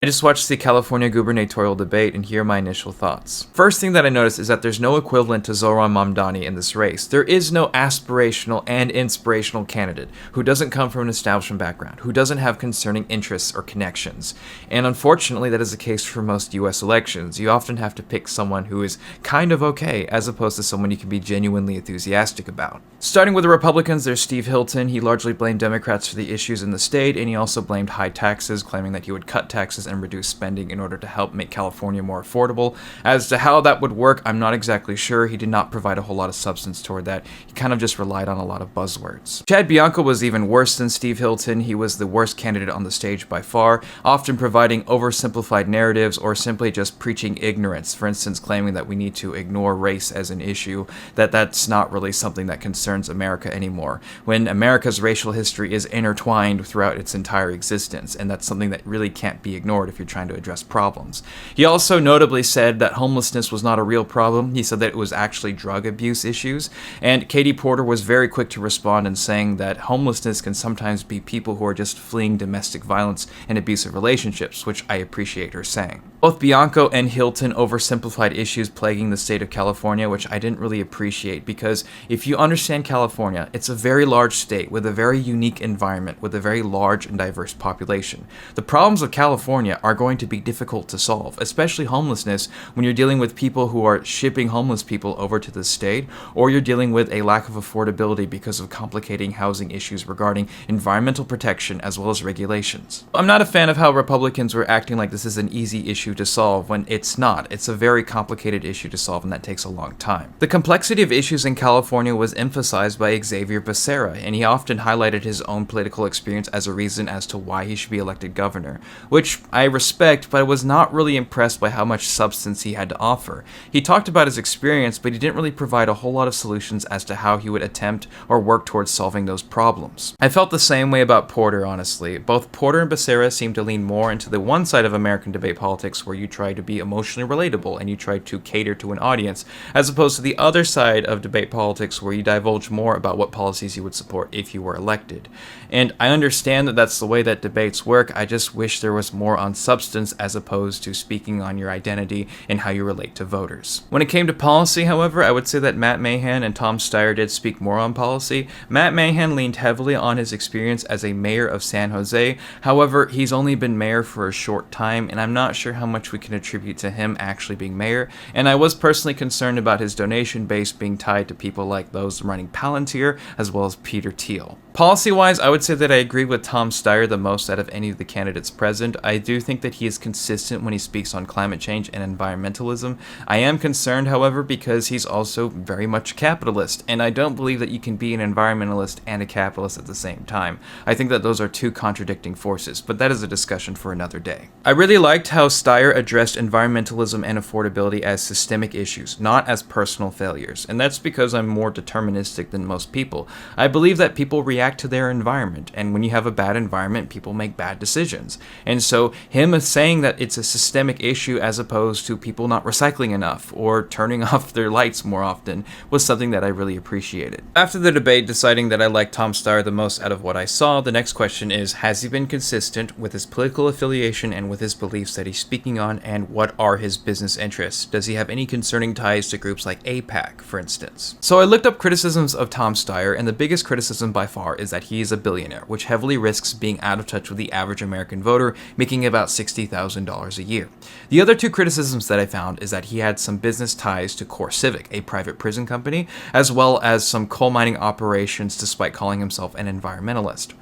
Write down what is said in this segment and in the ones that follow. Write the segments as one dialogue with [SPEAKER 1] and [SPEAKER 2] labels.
[SPEAKER 1] I just watched the California gubernatorial debate, and here are my initial thoughts. First thing that I noticed is that there's no equivalent to Zohran Mamdani in this race. There is no aspirational and inspirational candidate who doesn't come from an establishment background, who doesn't have concerning interests or connections. And unfortunately, that is the case for most US elections. You often have to pick someone who is kind of okay, as opposed to someone you can be genuinely enthusiastic about. Starting with the Republicans, there's Steve Hilton. He largely blamed Democrats for the issues in the state, and he also blamed high taxes, claiming that he would cut taxes and reduce spending in order to help make California more affordable. As to how that would work, I'm not exactly sure. He did not provide a whole lot of substance toward that. He kind of just relied on a lot of buzzwords. Chad Bianco was even worse than Steve Hilton. He was the worst candidate on the stage by far, often providing oversimplified narratives or simply just preaching ignorance. For instance, claiming that we need to ignore race as an issue, that's not really something that concerns America anymore, when America's racial history is intertwined throughout its entire existence, and that's something that really can't be ignored if you're trying to address problems. He also notably said that homelessness was not a real problem. He said that it was actually drug abuse issues, and Katie Porter was very quick to respond in saying that homelessness can sometimes be people who are just fleeing domestic violence and abusive relationships, which I appreciate her saying. Both Bianco and Hilton oversimplified issues plaguing the state of California, which I didn't really appreciate, because if you understand California, it's a very large state with a very unique environment, with a very large and diverse population. The problems of California are going to be difficult to solve, especially homelessness, when you're dealing with people who are shipping homeless people over to the state, or you're dealing with a lack of affordability because of complicating housing issues regarding environmental protection as well as regulations. I'm not a fan of how Republicans were acting like this is an easy issue to solve when it's not. It's a very complicated issue to solve, and that takes a long time. The complexity of issues in California was emphasized by Xaver Becerra, and he often highlighted his own political experience as a reason as to why he should be elected governor, which I respect, but I was not really impressed by how much substance he had to offer. He talked about his experience, but he didn't really provide a whole lot of solutions as to how he would attempt or work towards solving those problems. I felt the same way about Porter, honestly. Both Porter and Becerra seemed to lean more into the one side of American debate politics where you try to be emotionally relatable and you try to cater to an audience, as opposed to the other side of debate politics where you divulge more about what policies you would support if you were elected. And I understand that that's the way that debates work. I just wish there was more on substance as opposed to speaking on your identity and how you relate to voters. When it came to policy, however, I would say that Matt Mahan and Tom Steyer did speak more on policy. Matt Mahan leaned heavily on his experience as a mayor of San Jose. However, he's only been mayor for a short time, and I'm not sure how much we can attribute to him actually being mayor, and I was personally concerned about his donation base being tied to people like those running Palantir, as well as Peter Thiel. Policy-wise, I would say that I agree with Tom Steyer the most out of any of the candidates present. I do think that he is consistent when he speaks on climate change and environmentalism. I am concerned, however, because he's also very much a capitalist, and I don't believe that you can be an environmentalist and a capitalist at the same time. I think that those are two contradicting forces, but that is a discussion for another day. I really liked how Steyer addressed environmentalism and affordability as systemic issues, not as personal failures, and that's because I'm more deterministic than most people. I believe that people react to their environment, and when you have a bad environment, people make bad decisions. And so him saying that it's a systemic issue as opposed to people not recycling enough or turning off their lights more often was something that I really appreciated. After the debate, deciding that I liked Tom Steyer the most out of what I saw, the next question is, has he been consistent with his political affiliation and with his beliefs that he's speaking on, and what are his business interests? Does he have any concerning ties to groups like AIPAC, for instance? So I looked up criticisms of Tom Steyer, and the biggest criticism by far is that he is a billionaire, which heavily risks being out of touch with the average American voter, making about $60,000 a year. The other two criticisms that I found is that he had some business ties to CoreCivic, a private prison company, as well as some coal mining operations despite calling himself an environmentalist.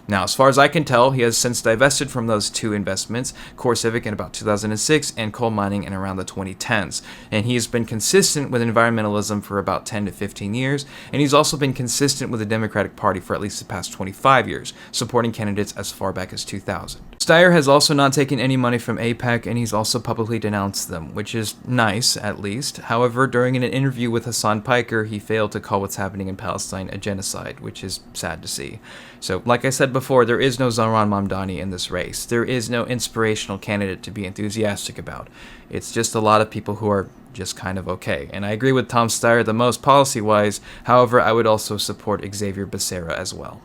[SPEAKER 1] Now, as far as I can tell, he has since divested from those two investments, CoreCivic in about 2006 and coal mining in around the 2010s. And he has been consistent with environmentalism for about 10 to 15 years, and he's also been consistent with the Democratic Party for at least the past 25 years, supporting candidates as far back as 2000. Steyer has also not taken any money from AIPAC, and he's also publicly denounced them, which is nice, at least. However, during an interview with Hassan Piker, he failed to call what's happening in Palestine a genocide, which is sad to see. So, like I said before, there is no Zohran Mamdani in this race. There is no inspirational candidate to be enthusiastic about. It's just a lot of people who are just kind of okay. And I agree with Tom Steyer the most policy-wise. However, I would also support Xavier Becerra as well.